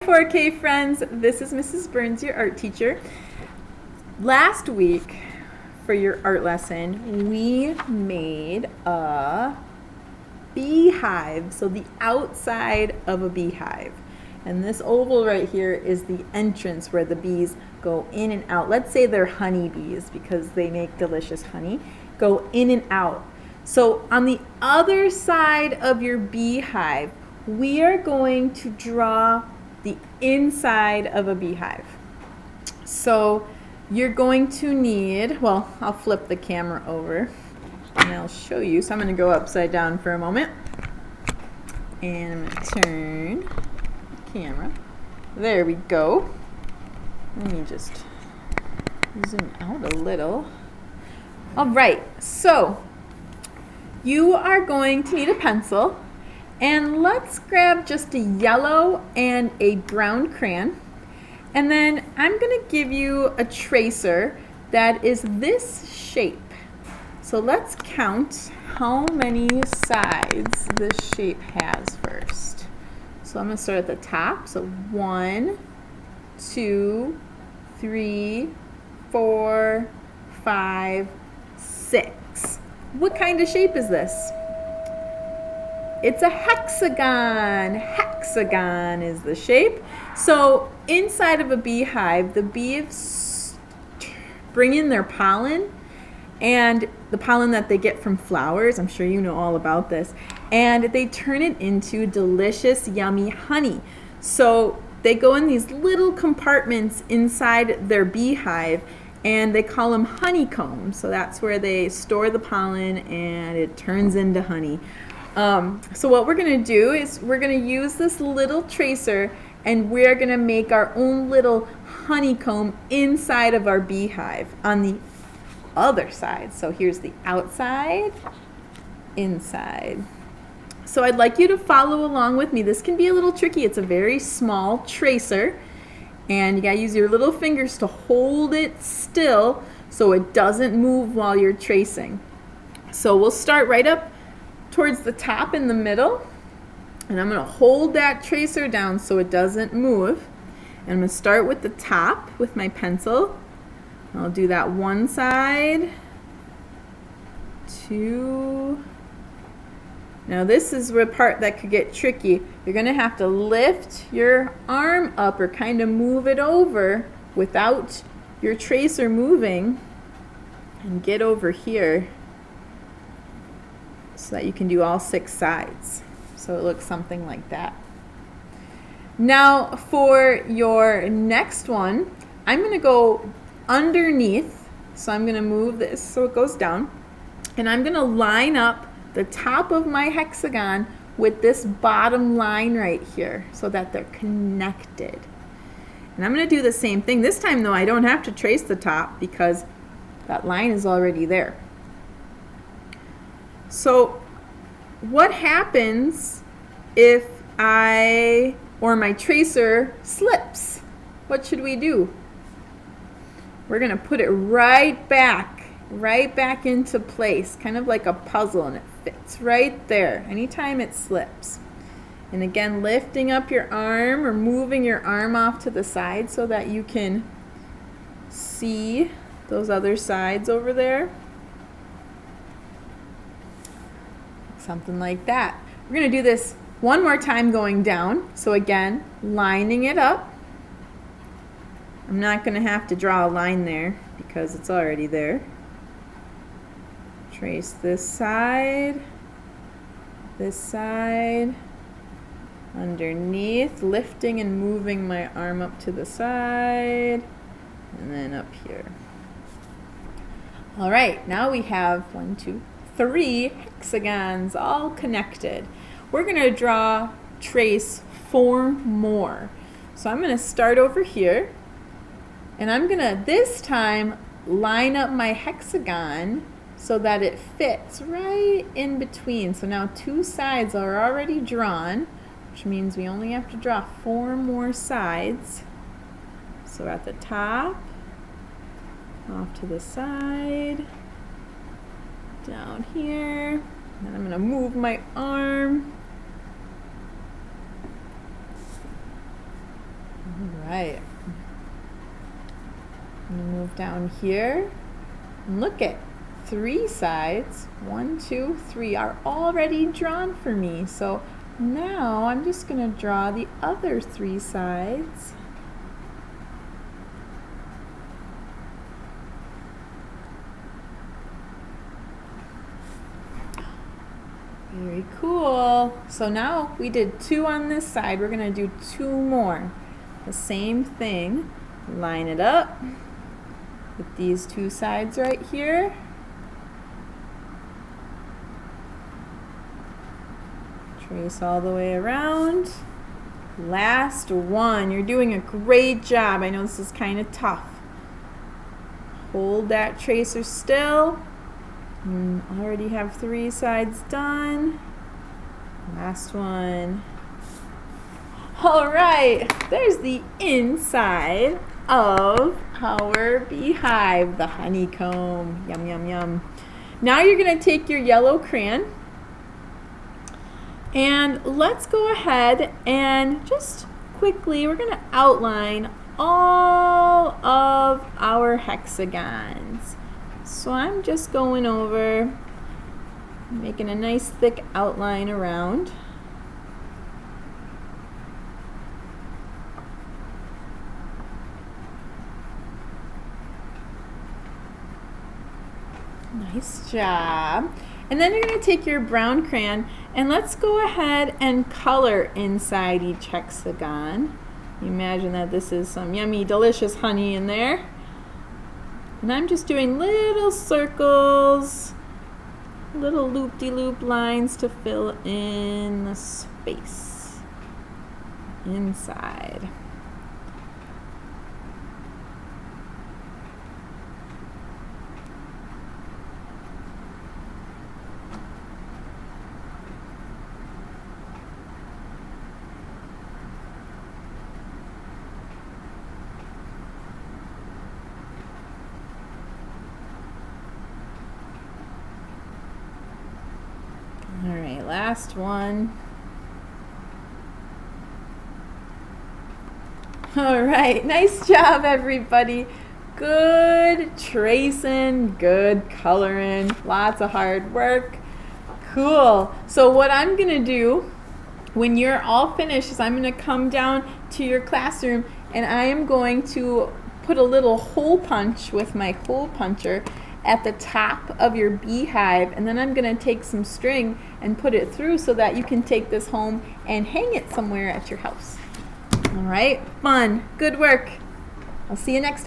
4K friends, this is Mrs. Burns, your art teacher. Last week for your art lesson, we made a beehive, so the outside of a beehive. And this oval right here is the entrance where the bees go in and out. Let's say they're honey bees because they make delicious honey. Go in and out. So on the other side of your beehive, we are going to draw the inside of a beehive. So you're going to need, well, I'll flip the camera over and I'll show you. So I'm going to go upside down for a moment. And I'm going to turn the camera. There we go. Let me just zoom out a little. All right, so you are going to need a pencil. And let's grab just a yellow and a brown crayon. And then I'm going to give you a tracer that is this shape. So let's count how many sides this shape has first. So I'm going to start at the top. So 1, 2, 3, 4, 5, 6. What kind of shape is this? It's a hexagon. Hexagon is the shape. So inside of a beehive, the bees bring in their pollen, and the pollen that they get from flowers. I'm sure you know all about this. And they turn it into delicious, yummy honey. So they go in these little compartments inside their beehive, and they call them honeycombs. So that's where they store the pollen, and it turns into honey. So what we're going to do is we're going to use this little tracer, and we're going to make our own little honeycomb inside of our beehive on the other side. So here's the outside, inside. So I'd like you to follow along with me. This can be a little tricky. It's a very small tracer, and you got to use your little fingers to hold it still so it doesn't move while you're tracing. So we'll start right up towards the top in the middle, and I'm going to hold that tracer down so it doesn't move. And I'm going to start with the top with my pencil. I'll do that one side, 2. Now this is the part that could get tricky. You're going to have to lift your arm up or kind of move it over without your tracer moving and get over here, so that you can do all 6 sides. So it looks something like that. Now for your next one, I'm going to go underneath. So I'm going to move this so it goes down. And I'm going to line up the top of my hexagon with this bottom line right here so that they're connected. And I'm going to do the same thing. This time though, I don't have to trace the top because that line is already there. So what happens if my tracer slips? What should we do? We're going to put it right back into place, kind of like a puzzle, and it fits right there anytime it slips. And again, lifting up your arm or moving your arm off to the side so that you can see those other sides over there. Something like that. We're going to do this one more time going down. So again, lining it up. I'm not going to have to draw a line there because it's already there. Trace this side, underneath, lifting and moving my arm up to the side, and then up here. All right, now we have 1, 2, 3 hexagons all connected. We're going to trace 4 more. So I'm going to start over here, and I'm going to this time line up my hexagon so that it fits right in between. So now 2 sides are already drawn, which means we only have to draw 4 more sides. So at the top, off to the side, down here, and I'm going to move my arm right. Move down here. And look at 3 sides. 1, 2, 3 are already drawn for me. So now I'm just going to draw the other 3 sides. Very cool. So now we did 2 on this side. We're going to do 2 more. The same thing. Line it up with these 2 sides right here. Trace all the way around. Last one. You're doing a great job. I know this is kind of tough. Hold that tracer still. Already have 3 sides done. Last one. All right, there's the inside of our beehive, the honeycomb. Yum, yum, yum. Now you're going to take your yellow crayon and let's go ahead and just quickly, we're going to outline all of our hexagons. So I'm just going over, making a nice thick outline around. Nice job. And then you're going to take your brown crayon and let's go ahead and color inside each hexagon. Imagine that this is some yummy, delicious honey in there. And I'm just doing little circles, little loop-de-loop lines to fill in the space inside. All right, last one. All right, nice job, everybody. Good tracing, good coloring, lots of hard work. Cool. So what I'm gonna do when you're all finished is I'm gonna come down to your classroom and I am going to put a little hole punch with my hole puncher at the top of your beehive, and then I'm going to take some string and put it through so that you can take this home and hang it somewhere at your house. All right, fun, good work. I'll see you next time.